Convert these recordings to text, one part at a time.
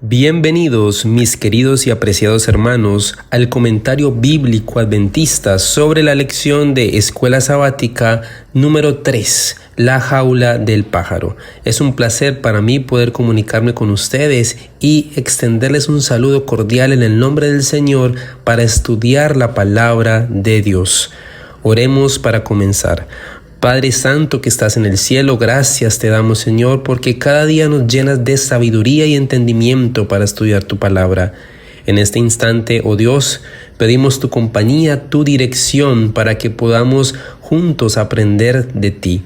Bienvenidos, mis queridos y apreciados hermanos, al comentario bíblico adventista sobre la lección de Escuela Sabática número 3, La jaula del pájaro. Es un placer para mí poder comunicarme con ustedes y extenderles un saludo cordial en el nombre del Señor para estudiar la palabra de Dios. Oremos para comenzar. Padre Santo que estás en el cielo, gracias te damos, Señor, porque cada día nos llenas de sabiduría y entendimiento para estudiar tu palabra. En este instante, oh Dios, pedimos tu compañía, tu dirección, para que podamos juntos aprender de ti.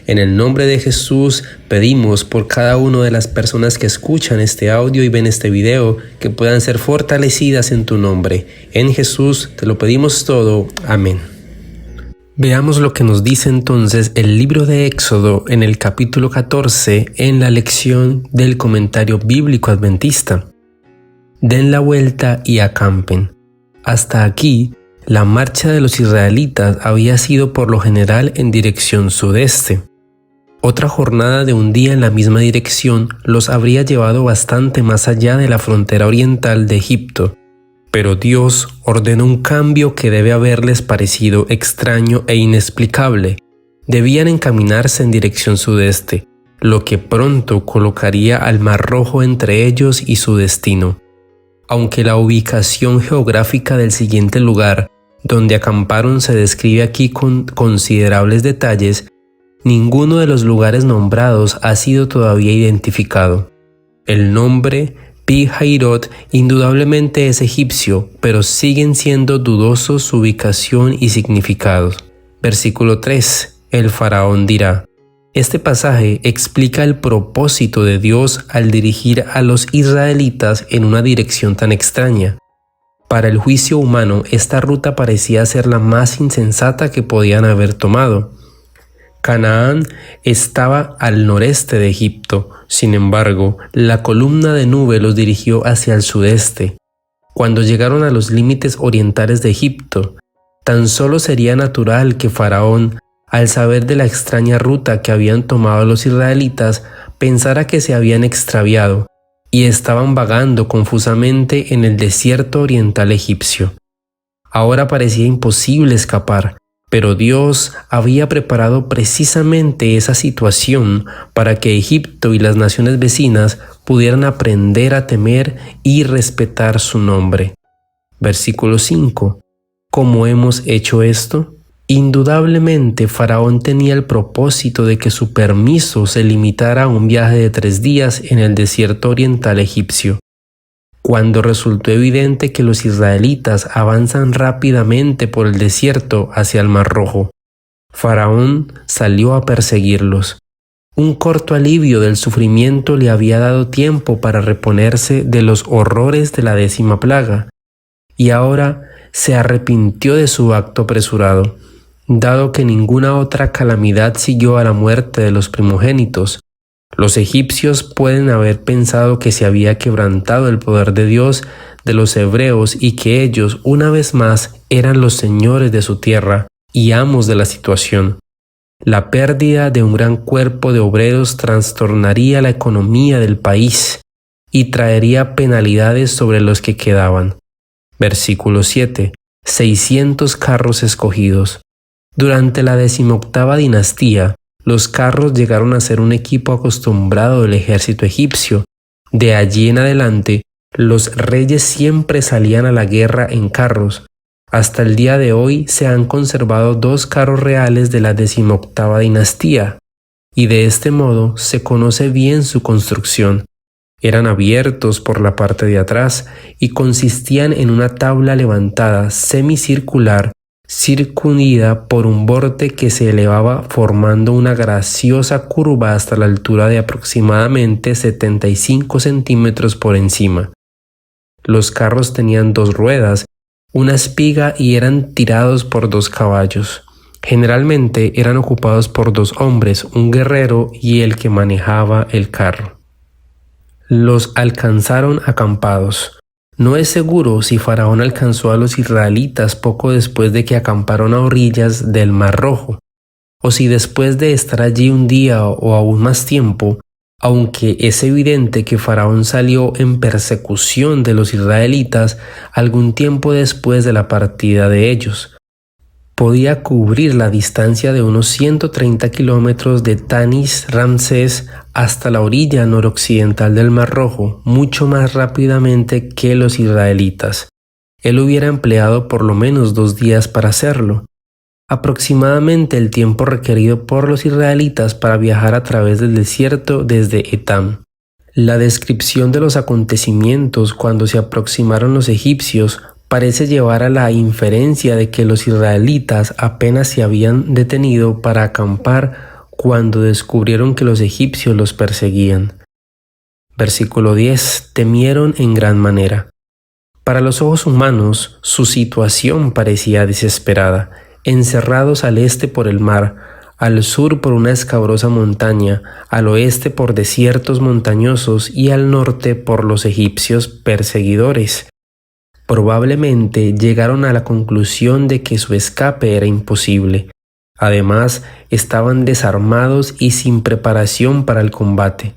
En el nombre de Jesús, pedimos por cada una de las personas que escuchan este audio y ven este video, que puedan ser fortalecidas en tu nombre. En Jesús te lo pedimos todo. Amén. Veamos lo que nos dice entonces el libro de Éxodo en el capítulo 14 en la lección del comentario bíblico adventista. Den la vuelta y acampen. Hasta aquí, la marcha de los israelitas había sido por lo general en dirección sudeste. Otra jornada de un día en la misma dirección los habría llevado bastante más allá de la frontera oriental de Egipto. Pero Dios ordenó un cambio que debe haberles parecido extraño e inexplicable. Debían encaminarse en dirección sudeste, lo que pronto colocaría al Mar Rojo entre ellos y su destino. Aunque la ubicación geográfica del siguiente lugar, donde acamparon, se describe aquí con considerables detalles, ninguno de los lugares nombrados ha sido todavía identificado. El nombre Pi-Hairot indudablemente es egipcio, pero siguen siendo dudosos su ubicación y significado. Versículo 3. El faraón dirá. Este pasaje explica el propósito de Dios al dirigir a los israelitas en una dirección tan extraña. Para el juicio humano, esta ruta parecía ser la más insensata que podían haber tomado. Canaán estaba al noreste de Egipto. Sin embargo, la columna de nube los dirigió hacia el sudeste. Cuando llegaron a los límites orientales de Egipto, tan solo sería natural que Faraón, al saber de la extraña ruta que habían tomado los israelitas, pensara que se habían extraviado y estaban vagando confusamente en el desierto oriental egipcio. Ahora parecía imposible escapar. Pero Dios había preparado precisamente esa situación para que Egipto y las naciones vecinas pudieran aprender a temer y respetar su nombre. Versículo 5. ¿Cómo hemos hecho esto? Indudablemente Faraón tenía el propósito de que su permiso se limitara a un viaje de 3 días en el desierto oriental egipcio. Cuando resultó evidente que los israelitas avanzan rápidamente por el desierto hacia el Mar Rojo, Faraón salió a perseguirlos. Un corto alivio del sufrimiento le había dado tiempo para reponerse de los horrores de la 10ª plaga, y ahora se arrepintió de su acto apresurado, dado que ninguna otra calamidad siguió a la muerte de los primogénitos. Los egipcios pueden haber pensado que se había quebrantado el poder de Dios de los hebreos y que ellos, una vez más, eran los señores de su tierra y amos de la situación. La pérdida de un gran cuerpo de obreros trastornaría la economía del país y traería penalidades sobre los que quedaban. Versículo 7. 600 carros escogidos. Durante la 18ª dinastía, los carros llegaron a ser un equipo acostumbrado del ejército egipcio. De allí en adelante, los reyes siempre salían a la guerra en carros. Hasta el día de hoy se han conservado 2 carros reales de la 18ª dinastía, y de este modo se conoce bien su construcción. Eran abiertos por la parte de atrás y consistían en una tabla levantada semicircular circundida por un borde que se elevaba formando una graciosa curva hasta la altura de aproximadamente 75 centímetros por encima. Los carros tenían 2 ruedas, una espiga y eran tirados por 2 caballos. Generalmente eran ocupados por 2 hombres, un guerrero y el que manejaba el carro. Los alcanzaron acampados. No es seguro si Faraón alcanzó a los israelitas poco después de que acamparon a orillas del Mar Rojo, o si después de estar allí un día o aún más tiempo, Aunque es evidente que Faraón salió en persecución de los israelitas algún tiempo después de la partida de ellos. Podía cubrir la distancia de unos 130 kilómetros de Tanis Ramsés hasta la orilla noroccidental del Mar Rojo mucho más rápidamente que los israelitas. Él hubiera empleado por lo menos 2 días para hacerlo, aproximadamente el tiempo requerido por los israelitas para viajar a través del desierto desde Etam. La descripción de los acontecimientos cuando se aproximaron los egipcios parece llevar a la inferencia de que los israelitas apenas se habían detenido para acampar cuando descubrieron que los egipcios los perseguían. Versículo 10. Temieron en gran manera. Para los ojos humanos, su situación parecía desesperada. Encerrados al este por el mar, al sur por una escabrosa montaña, al oeste por desiertos montañosos y al norte por los egipcios perseguidores. Probablemente llegaron a la conclusión de que su escape era imposible. Además, estaban desarmados y sin preparación para el combate.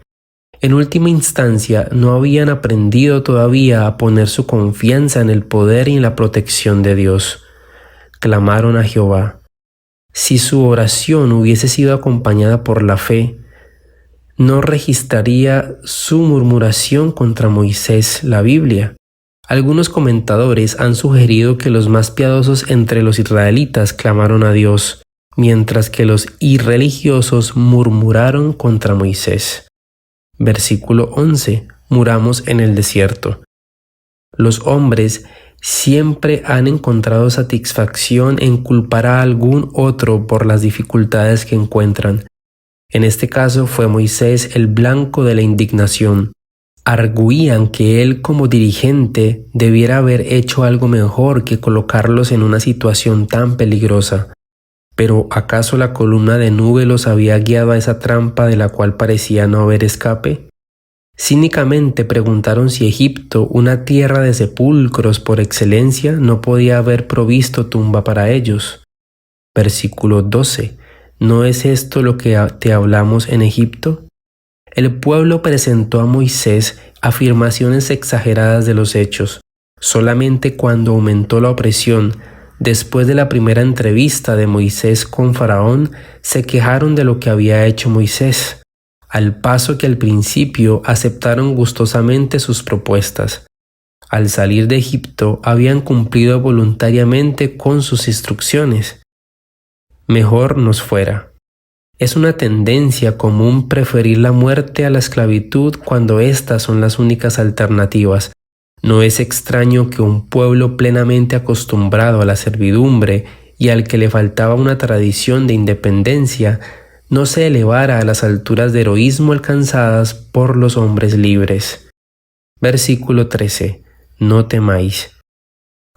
En última instancia, no habían aprendido todavía a poner su confianza en el poder y en la protección de Dios. Clamaron a Jehová. Si su oración hubiese sido acompañada por la fe, no registraría su murmuración contra Moisés la Biblia. Algunos comentadores han sugerido que los más piadosos entre los israelitas clamaron a Dios, mientras que los irreligiosos murmuraron contra Moisés. Versículo 11. Muramos en el desierto. Los hombres siempre han encontrado satisfacción en culpar a algún otro por las dificultades que encuentran. En este caso fue Moisés el blanco de la indignación. Arguían que él como dirigente debiera haber hecho algo mejor que colocarlos en una situación tan peligrosa. ¿Pero acaso la columna de nube los había guiado a esa trampa de la cual parecía no haber escape? Cínicamente preguntaron si Egipto, una tierra de sepulcros por excelencia, no podía haber provisto tumba para ellos. Versículo 12. ¿No es esto lo que te hablamos en Egipto? El pueblo presentó a Moisés afirmaciones exageradas de los hechos. Solamente cuando aumentó la opresión, después de la primera entrevista de Moisés con Faraón, se quejaron de lo que había hecho Moisés, al paso que al principio aceptaron gustosamente sus propuestas. Al salir de Egipto, habían cumplido voluntariamente con sus instrucciones. Mejor nos fuera. Es una tendencia común preferir la muerte a la esclavitud cuando estas son las únicas alternativas. No es extraño que un pueblo plenamente acostumbrado a la servidumbre y al que le faltaba una tradición de independencia no se elevara a las alturas de heroísmo alcanzadas por los hombres libres. Versículo 13. No temáis.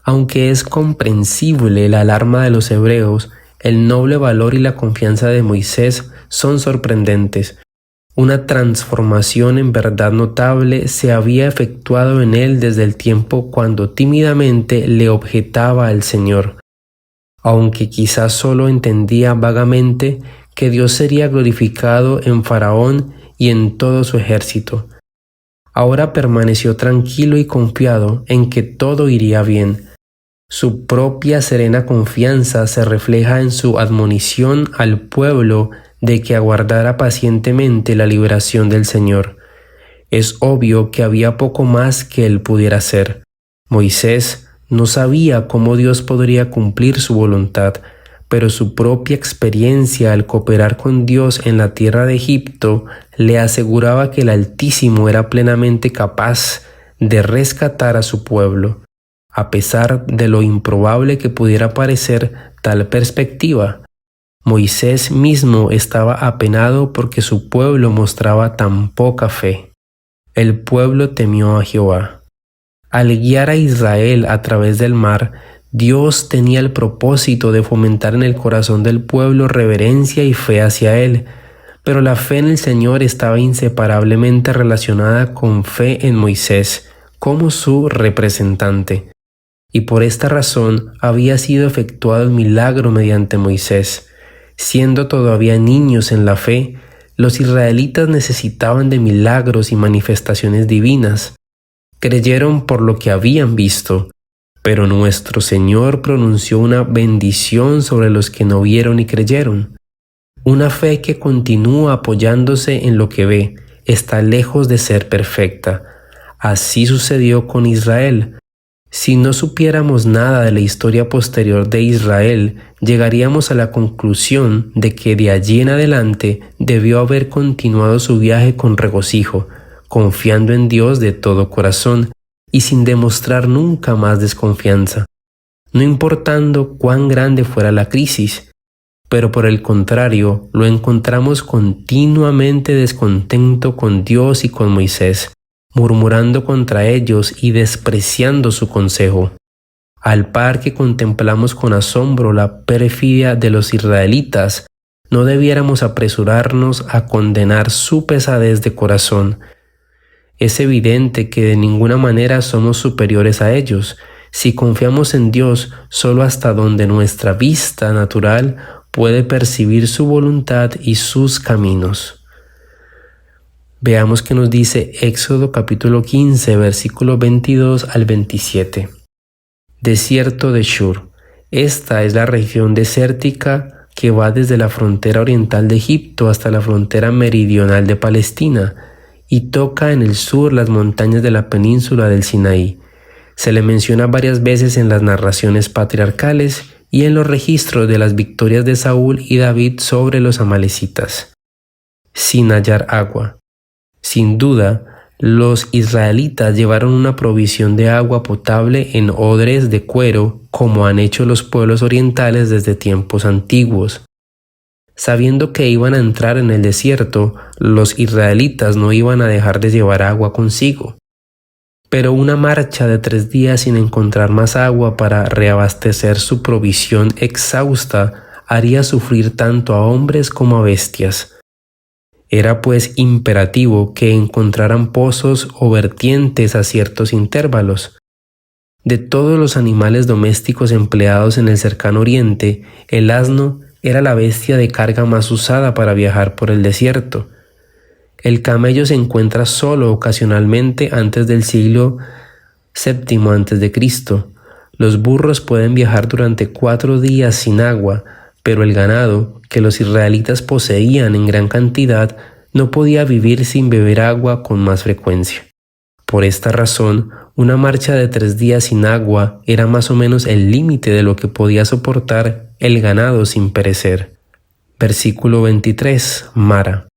Aunque es comprensible la alarma de los hebreos, el noble valor y la confianza de Moisés son sorprendentes. Una transformación en verdad notable se había efectuado en él desde el tiempo cuando tímidamente le objetaba al Señor. Aunque quizás solo entendía vagamente que Dios sería glorificado en Faraón y en todo su ejército. Ahora permaneció tranquilo y confiado en que todo iría bien. Su propia serena confianza se refleja en su admonición al pueblo de que aguardara pacientemente la liberación del Señor. Es obvio que había poco más que él pudiera hacer. Moisés no sabía cómo Dios podría cumplir su voluntad, pero su propia experiencia al cooperar con Dios en la tierra de Egipto le aseguraba que el Altísimo era plenamente capaz de rescatar a su pueblo. A pesar de lo improbable que pudiera parecer tal perspectiva, Moisés mismo estaba apenado porque su pueblo mostraba tan poca fe. El pueblo temió a Jehová. Al guiar a Israel a través del mar, Dios tenía el propósito de fomentar en el corazón del pueblo reverencia y fe hacia Él, pero la fe en el Señor estaba inseparablemente relacionada con fe en Moisés, como su representante. Y por esta razón había sido efectuado el milagro mediante Moisés. Siendo todavía niños en la fe, Los israelitas necesitaban de milagros y manifestaciones divinas. Creyeron por lo que habían visto, pero nuestro Señor pronunció una bendición sobre los que no vieron y creyeron. Una fe que continúa apoyándose en lo que ve está lejos de ser perfecta. Así sucedió con Israel. Si no supiéramos nada de la historia posterior de Israel, llegaríamos a la conclusión de que de allí en adelante debió haber continuado su viaje con regocijo, confiando en Dios de todo corazón y sin demostrar nunca más desconfianza, no importando cuán grande fuera la crisis. Pero por el contrario, lo encontramos continuamente descontento con Dios y con Moisés, murmurando contra ellos y despreciando su consejo. Al par que contemplamos con asombro la perfidia de los israelitas, no debiéramos apresurarnos a condenar su pesadez de corazón. Es evidente que de ninguna manera somos superiores a ellos, si confiamos en Dios solo hasta donde nuestra vista natural puede percibir su voluntad y sus caminos. Veamos qué nos dice Éxodo capítulo 15, versículos 22 al 27. Desierto de Shur. Esta es la región desértica que va desde la frontera oriental de Egipto hasta la frontera meridional de Palestina y toca en el sur las montañas de la península del Sinaí. Se le menciona varias veces en las narraciones patriarcales y en los registros de las victorias de Saúl y David sobre los amalecitas. Sin hallar agua. Sin duda, los israelitas llevaron una provisión de agua potable en odres de cuero, como han hecho los pueblos orientales desde tiempos antiguos. Sabiendo que iban a entrar en el desierto, los israelitas no iban a dejar de llevar agua consigo. Pero una marcha de 3 días sin encontrar más agua para reabastecer su provisión exhausta haría sufrir tanto a hombres como a bestias. Era pues imperativo que encontraran pozos o vertientes a ciertos intervalos. De todos los animales domésticos empleados en el cercano oriente, el asno era la bestia de carga más usada para viajar por el desierto. El camello se encuentra solo ocasionalmente antes del siglo VII a.C. Los burros pueden viajar durante 4 días sin agua, pero el ganado, que los israelitas poseían en gran cantidad, no podía vivir sin beber agua con más frecuencia. Por esta razón, una marcha de 3 días sin agua era más o menos el límite de lo que podía soportar el ganado sin perecer. Versículo 23. Mara.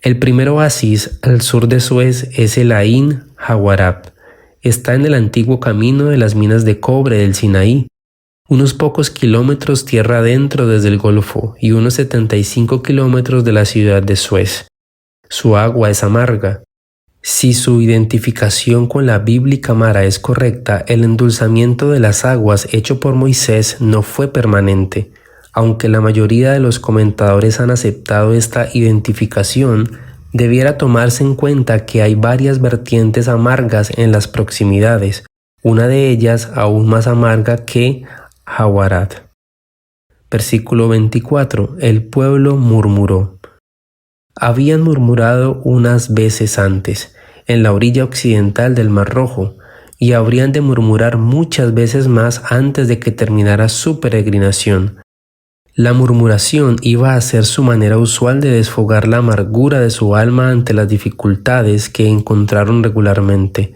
El primer oasis al sur de Suez es el Ain Hawarab. Está en el antiguo camino de las minas de cobre del Sinaí, unos pocos kilómetros tierra adentro desde el Golfo y unos 75 kilómetros de la ciudad de Suez. Su agua es amarga. Si su identificación con la bíblica Mara es correcta, el endulzamiento de las aguas hecho por Moisés no fue permanente. Aunque la mayoría de los comentadores han aceptado esta identificación, debiera tomarse en cuenta que hay varias vertientes amargas en las proximidades, una de ellas aún más amarga que Hawarad. Versículo 24. El pueblo murmuró. Habían murmurado unas veces antes, en la orilla occidental del Mar Rojo, y habrían de murmurar muchas veces más antes de que terminara su peregrinación. La murmuración iba a ser su manera usual de desfogar la amargura de su alma ante las dificultades que encontraron regularmente.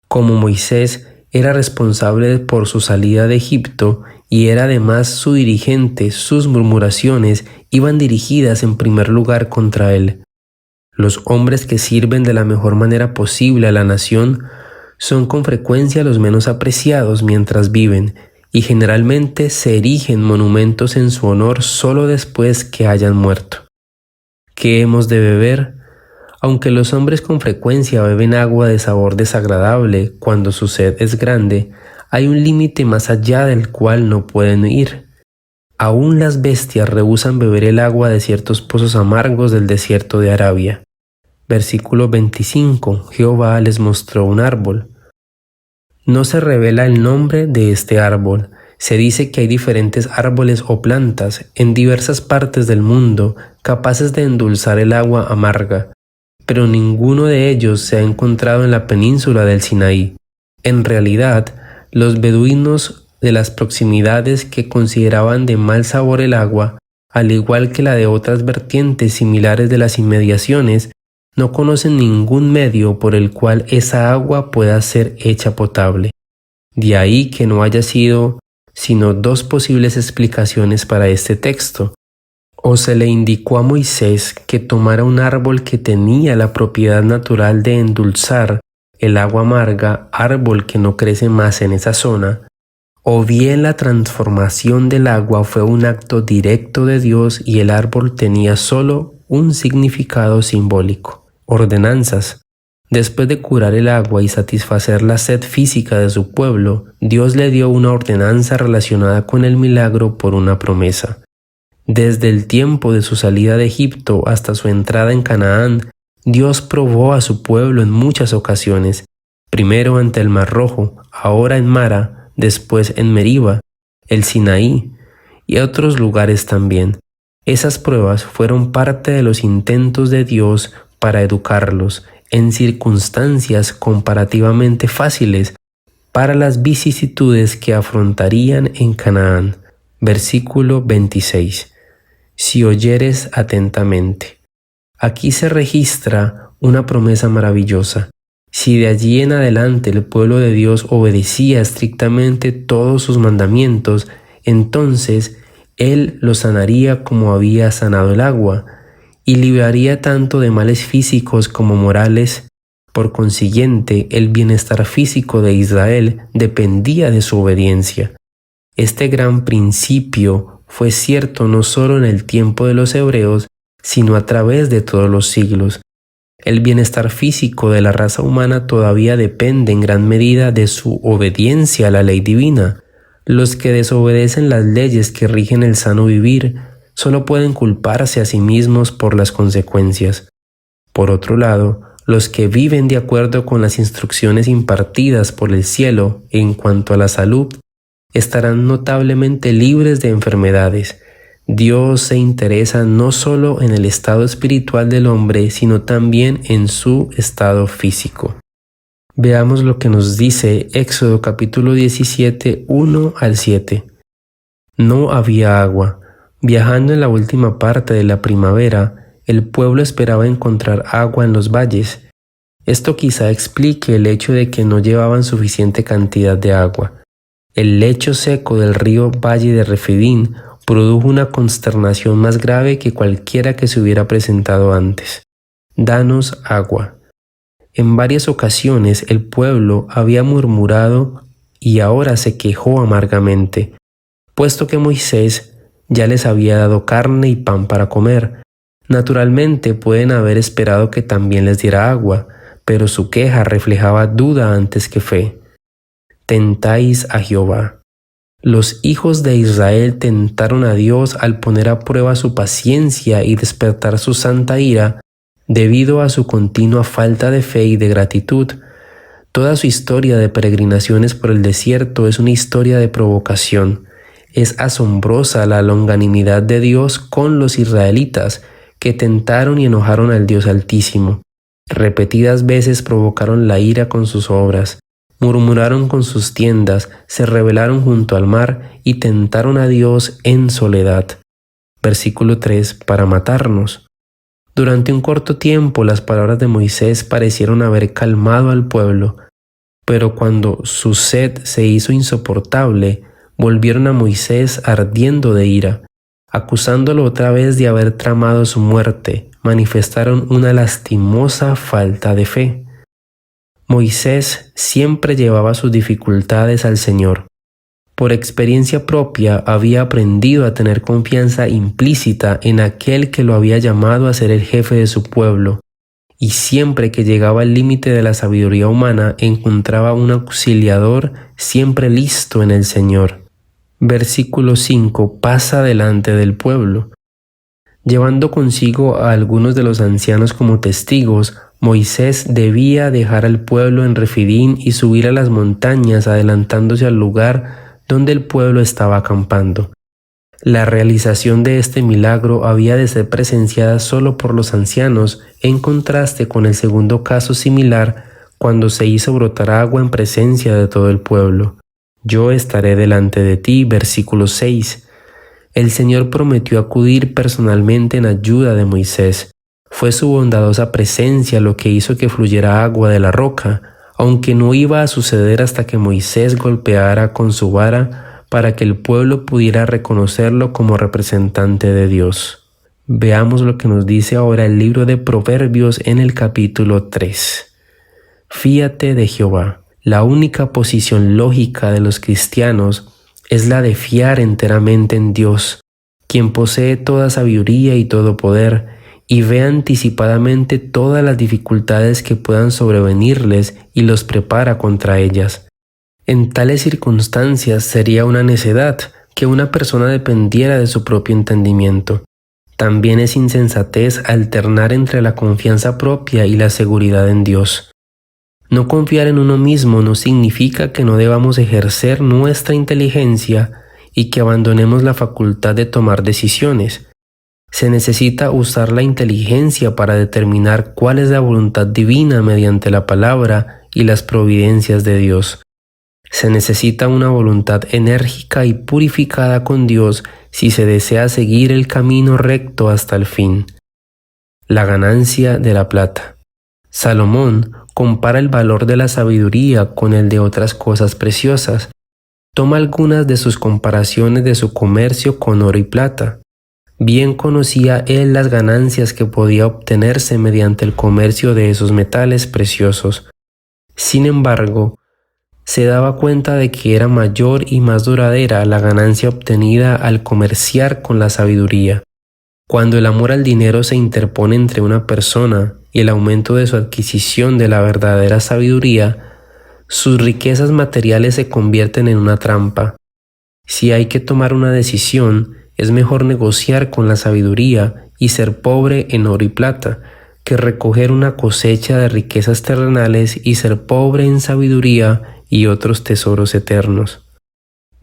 Como Moisés era responsable por su salida de Egipto y era además su dirigente, sus murmuraciones iban dirigidas en primer lugar contra él. Los hombres que sirven de la mejor manera posible a la nación son con frecuencia los menos apreciados mientras viven, y generalmente se erigen monumentos en su honor solo después que hayan muerto. ¿Qué hemos de beber? Aunque los hombres con frecuencia beben agua de sabor desagradable cuando su sed es grande, hay un límite más allá del cual no pueden ir. Aún las bestias rehúsan beber el agua de ciertos pozos amargos del desierto de Arabia. Versículo 25. Jehová les mostró un árbol. No se revela el nombre de este árbol, Se dice que hay diferentes árboles o plantas en diversas partes del mundo capaces de endulzar el agua amarga, pero ninguno de ellos se ha encontrado en la península del Sinaí. En realidad, los beduinos de las proximidades que consideraban de mal sabor el agua, al igual que la de otras vertientes similares de las inmediaciones, no conocen ningún medio por el cual esa agua pueda ser hecha potable. De ahí que no haya sido sino dos posibles explicaciones para este texto. O se le indicó a Moisés que tomara un árbol que tenía la propiedad natural de endulzar el agua amarga, árbol que no crece más en esa zona, o bien la transformación del agua fue un acto directo de Dios y el árbol tenía solo un significado simbólico. Ordenanzas. Después de curar el agua y satisfacer la sed física de su pueblo, Dios le dio una ordenanza relacionada con el milagro por una promesa. Desde el tiempo de su salida de Egipto hasta su entrada en Canaán, Dios probó a su pueblo en muchas ocasiones, primero ante el Mar Rojo, ahora en Mara, después en Meriba, el Sinaí y otros lugares también. Esas pruebas fueron parte de los intentos de Dios para educarlos en circunstancias comparativamente fáciles para las vicisitudes que afrontarían en Canaán. Versículo 26. Si oyeres atentamente. Aquí se registra una promesa maravillosa. Si de allí en adelante el pueblo de Dios obedecía estrictamente todos sus mandamientos, entonces Él los sanaría como había sanado el agua, y libraría tanto de males físicos como morales. Por consiguiente, el bienestar físico de Israel dependía de su obediencia. Este gran principio fue cierto no solo en el tiempo de los hebreos, sino a través de todos los siglos. El bienestar físico de la raza humana todavía depende en gran medida de su obediencia a la ley divina. Los que desobedecen las leyes que rigen el sano vivir solo pueden culparse a sí mismos por las consecuencias. Por otro lado, los que viven de acuerdo con las instrucciones impartidas por el cielo en cuanto a la salud, estarán notablemente libres de enfermedades. Dios se interesa no solo en el estado espiritual del hombre, sino también en su estado físico. Veamos lo que nos dice Éxodo capítulo 17, 1 al 7. No había agua. Viajando en la última parte de la primavera, el pueblo esperaba encontrar agua en los valles. Esto quizá explique el hecho de que no llevaban suficiente cantidad de agua. El lecho seco del río Valle de Refidín produjo una consternación más grave que cualquiera que se hubiera presentado antes. Danos agua. En varias ocasiones el pueblo había murmurado y ahora se quejó amargamente, puesto que Moisés ya les había dado carne y pan para comer. Naturalmente pueden haber esperado que también les diera agua, pero su queja reflejaba duda antes que fe. Tentáis a Jehová. Los hijos de Israel tentaron a Dios al poner a prueba su paciencia y despertar su santa ira debido a su continua falta de fe y de gratitud. Toda su historia de peregrinaciones por el desierto es una historia de provocación. Es asombrosa la longanimidad de Dios con los israelitas, que tentaron y enojaron al Dios Altísimo. Repetidas veces provocaron la ira con sus obras, murmuraron con sus tiendas, se rebelaron junto al mar y tentaron a Dios en soledad. Versículo 3, para matarnos. Durante un corto tiempo las palabras de Moisés parecieron haber calmado al pueblo, pero cuando su sed se hizo insoportable, volvieron a Moisés ardiendo de ira. Acusándolo otra vez de haber tramado su muerte, manifestaron una lastimosa falta de fe. Moisés siempre llevaba sus dificultades al Señor. Por experiencia propia había aprendido a tener confianza implícita en aquel que lo había llamado a ser el jefe de su pueblo, y siempre que llegaba al límite de la sabiduría humana encontraba un auxiliador siempre listo en el Señor. Versículo 5. Pasa delante del pueblo. Llevando consigo a algunos de los ancianos como testigos, Moisés debía dejar al pueblo en Refidín y subir a las montañas adelantándose al lugar donde el pueblo estaba acampando. La realización de este milagro había de ser presenciada solo por los ancianos, en contraste con el segundo caso similar cuando se hizo brotar agua en presencia de todo el pueblo. Yo estaré delante de ti, versículo 6. El Señor prometió acudir personalmente en ayuda de Moisés. Fue su bondadosa presencia lo que hizo que fluyera agua de la roca, aunque no iba a suceder hasta que Moisés golpeara con su vara para que el pueblo pudiera reconocerlo como representante de Dios. Veamos lo que nos dice ahora el libro de Proverbios en el capítulo 3. Fíate de Jehová. La única posición lógica de los cristianos es la de fiar enteramente en Dios, quien posee toda sabiduría y todo poder, y ve anticipadamente todas las dificultades que puedan sobrevenirles y los prepara contra ellas. En tales circunstancias sería una necedad que una persona dependiera de su propio entendimiento. También es insensatez alternar entre la confianza propia y la seguridad en Dios. No confiar en uno mismo no significa que no debamos ejercer nuestra inteligencia y que abandonemos la facultad de tomar decisiones. Se necesita usar la inteligencia para determinar cuál es la voluntad divina mediante la palabra y las providencias de Dios. Se necesita una voluntad enérgica y purificada con Dios si se desea seguir el camino recto hasta el fin. La ganancia de la plata. Salomón compara el valor de la sabiduría con el de otras cosas preciosas. Toma algunas de sus comparaciones de su comercio con oro y plata. Bien conocía él las ganancias que podía obtenerse mediante el comercio de esos metales preciosos. Sin embargo, se daba cuenta de que era mayor y más duradera la ganancia obtenida al comerciar con la sabiduría. Cuando el amor al dinero se interpone entre una persona y el aumento de su adquisición de la verdadera sabiduría, sus riquezas materiales se convierten en una trampa. Si hay que tomar una decisión, es mejor negociar con la sabiduría y ser pobre en oro y plata, que recoger una cosecha de riquezas terrenales y ser pobre en sabiduría y otros tesoros eternos.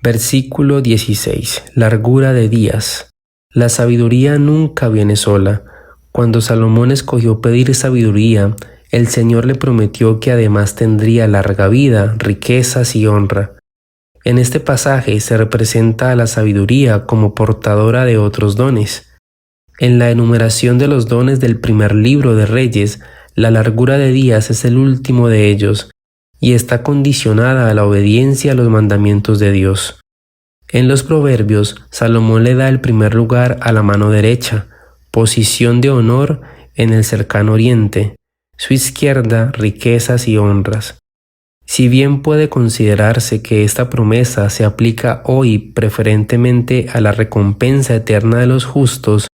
Versículo 16. Largura de días. La sabiduría nunca viene sola. Cuando Salomón escogió pedir sabiduría, el Señor le prometió que además tendría larga vida, riquezas y honra. En este pasaje se representa a la sabiduría como portadora de otros dones. En la enumeración de los dones del primer libro de Reyes, la largura de días es el último de ellos, y está condicionada a la obediencia a los mandamientos de Dios. En los Proverbios, Salomón le da el primer lugar a la mano derecha, posición de honor en el cercano oriente, su izquierda, riquezas y honras. Si bien puede considerarse que esta promesa se aplica hoy preferentemente a la recompensa eterna de los justos,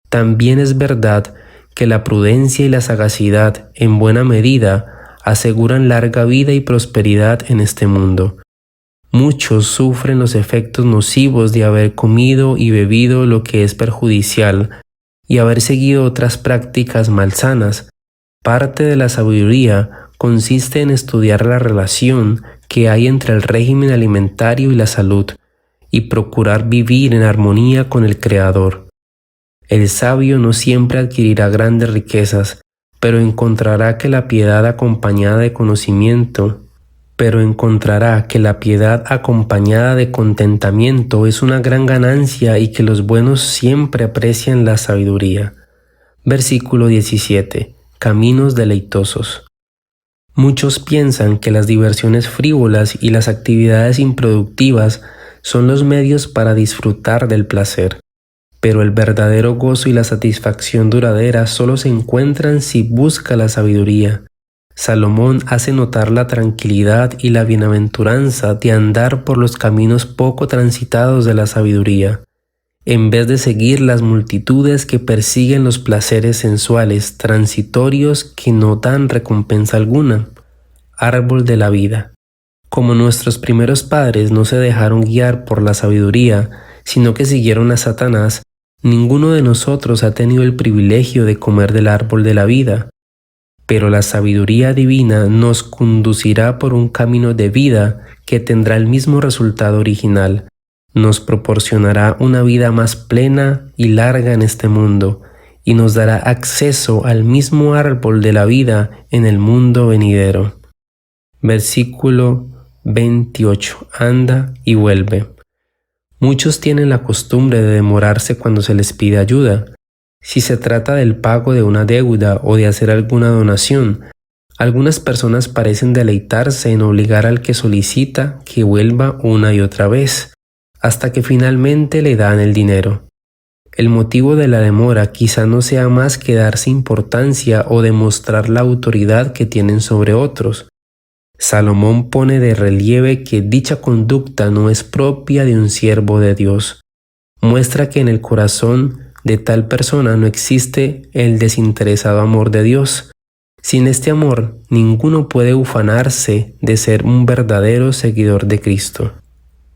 también es verdad que la prudencia y la sagacidad, en buena medida, aseguran larga vida y prosperidad en este mundo. Muchos sufren los efectos nocivos de haber comido y bebido lo que es perjudicial y haber seguido otras prácticas malsanas. Parte de la sabiduría consiste en estudiar la relación que hay entre el régimen alimentario y la salud y procurar vivir en armonía con el Creador. El sabio no siempre adquirirá grandes riquezas, pero encontrará que la piedad acompañada de contentamiento es una gran ganancia y que los buenos siempre aprecian la sabiduría. Versículo 17. Caminos deleitosos. Muchos piensan que las diversiones frívolas y las actividades improductivas son los medios para disfrutar del placer. Pero el verdadero gozo y la satisfacción duradera solo se encuentran si busca la sabiduría. Salomón hace notar la tranquilidad y la bienaventuranza de andar por los caminos poco transitados de la sabiduría, en vez de seguir las multitudes que persiguen los placeres sensuales transitorios que no dan recompensa alguna. Árbol de la vida. Como nuestros primeros padres no se dejaron guiar por la sabiduría, sino que siguieron a Satanás, ninguno de nosotros ha tenido el privilegio de comer del árbol de la vida. pero la sabiduría divina nos conducirá por un camino de vida que tendrá el mismo resultado original. Nos proporcionará una vida más plena y larga en este mundo, y nos dará acceso al mismo árbol de la vida en el mundo venidero. Versículo 28. Anda y vuelve. Muchos tienen la costumbre de demorarse cuando se les pide ayuda. Si se trata del pago de una deuda o de hacer alguna donación, algunas personas parecen deleitarse en obligar al que solicita que vuelva una y otra vez, hasta que finalmente le dan el dinero. El motivo de la demora quizá no sea más que darse importancia o demostrar la autoridad que tienen sobre otros. Salomón pone de relieve que dicha conducta no es propia de un siervo de Dios. Muestra que en el corazón de tal persona no existe el desinteresado amor de Dios. Sin este amor, ninguno puede ufanarse de ser un verdadero seguidor de Cristo.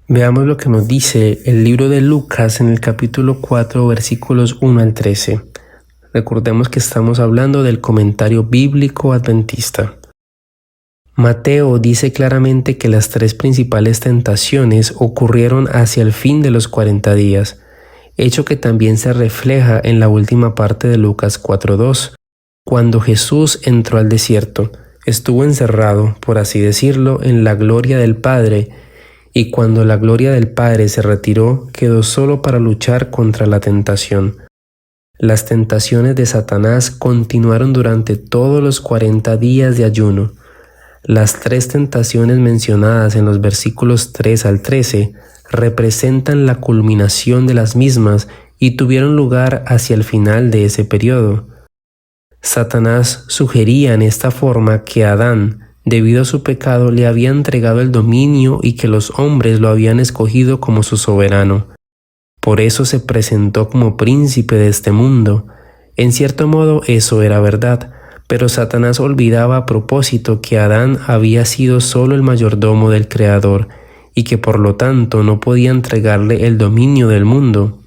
Veamos lo que nos dice el libro de Lucas en el capítulo 4, versículos 1 al 13. Recordemos que estamos hablando del comentario bíblico adventista. Mateo dice claramente que las tres principales tentaciones ocurrieron hacia el fin de los 40 días, hecho que también se refleja en la última parte de Lucas 4:2, cuando Jesús entró al desierto, estuvo encerrado, por así decirlo, en la gloria del Padre, y cuando la gloria del Padre se retiró, quedó solo para luchar contra la tentación. Las tentaciones de Satanás continuaron durante todos los 40 días de ayuno. Las tres tentaciones mencionadas en los versículos 3 al 13 representan la culminación de las mismas y tuvieron lugar hacia el final de ese periodo. Satanás sugería en esta forma que Adán, debido a su pecado, le había entregado el dominio y que los hombres lo habían escogido como su soberano. Por eso se presentó como príncipe de este mundo. En cierto modo eso era verdad, pero Satanás olvidaba a propósito que Adán había sido solo el mayordomo del Creador y que por lo tanto no podía entregarle el dominio del mundo.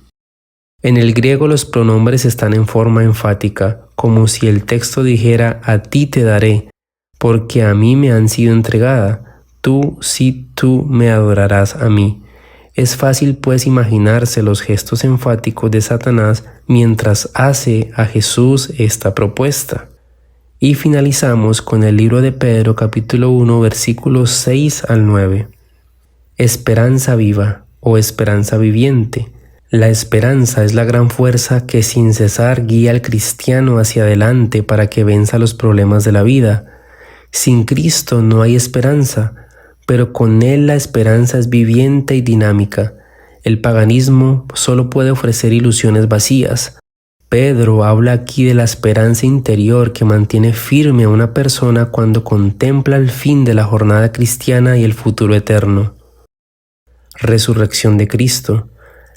En el griego los pronombres están en forma enfática, como si el texto dijera: a ti te daré, porque a mí me han sido entregada, tú me adorarás a mí. Es fácil pues imaginarse los gestos enfáticos de Satanás mientras hace a Jesús esta propuesta. Y finalizamos con el libro de Pedro capítulo 1 versículos 6 al 9. Esperanza viva o esperanza viviente. La esperanza es la gran fuerza que sin cesar guía al cristiano hacia adelante para que venza los problemas de la vida. Sin Cristo no hay esperanza, pero con Él la esperanza es viviente y dinámica. El paganismo solo puede ofrecer ilusiones vacías. Pedro habla aquí de la esperanza interior que mantiene firme a una persona cuando contempla el fin de la jornada cristiana y el futuro eterno. Resurrección de Cristo.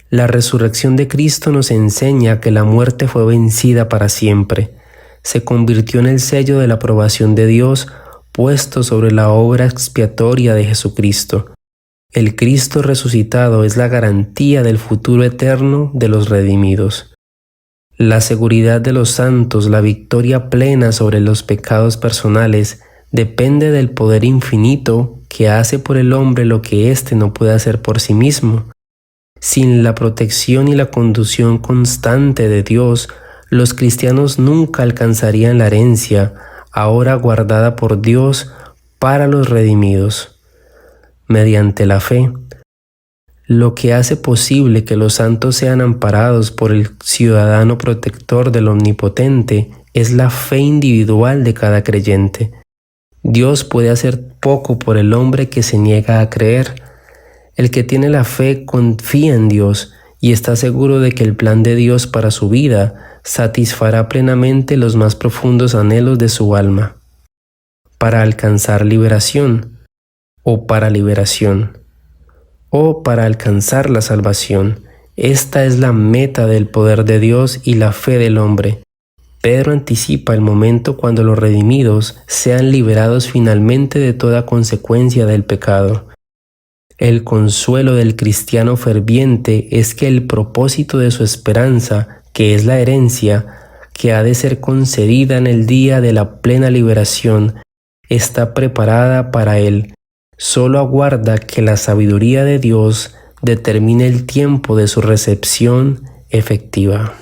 La resurrección de Cristo nos enseña que la muerte fue vencida para siempre. Se convirtió en el sello de la aprobación de Dios puesto sobre la obra expiatoria de Jesucristo. El Cristo resucitado es la garantía del futuro eterno de los redimidos. La seguridad de los santos, la victoria plena sobre los pecados personales, depende del poder infinito que hace por el hombre lo que éste no puede hacer por sí mismo. Sin la protección y la conducción constante de Dios, los cristianos nunca alcanzarían la herencia, ahora guardada por Dios para los redimidos. Mediante la fe, lo que hace posible que los santos sean amparados por el ciudadano protector del Omnipotente es la fe individual de cada creyente. Dios puede hacer poco por el hombre que se niega a creer. El que tiene la fe confía en Dios y está seguro de que el plan de Dios para su vida satisfará plenamente los más profundos anhelos de su alma. Para alcanzar liberación, o para liberación, o para alcanzar la salvación. Esta es la meta del poder de Dios y la fe del hombre. Pedro anticipa el momento cuando los redimidos sean liberados finalmente de toda consecuencia del pecado. El consuelo del cristiano ferviente es que el propósito de su esperanza, que es la herencia, que ha de ser concedida en el día de la plena liberación, está preparada para él. Solo aguarda que la sabiduría de Dios determine el tiempo de su recepción efectiva.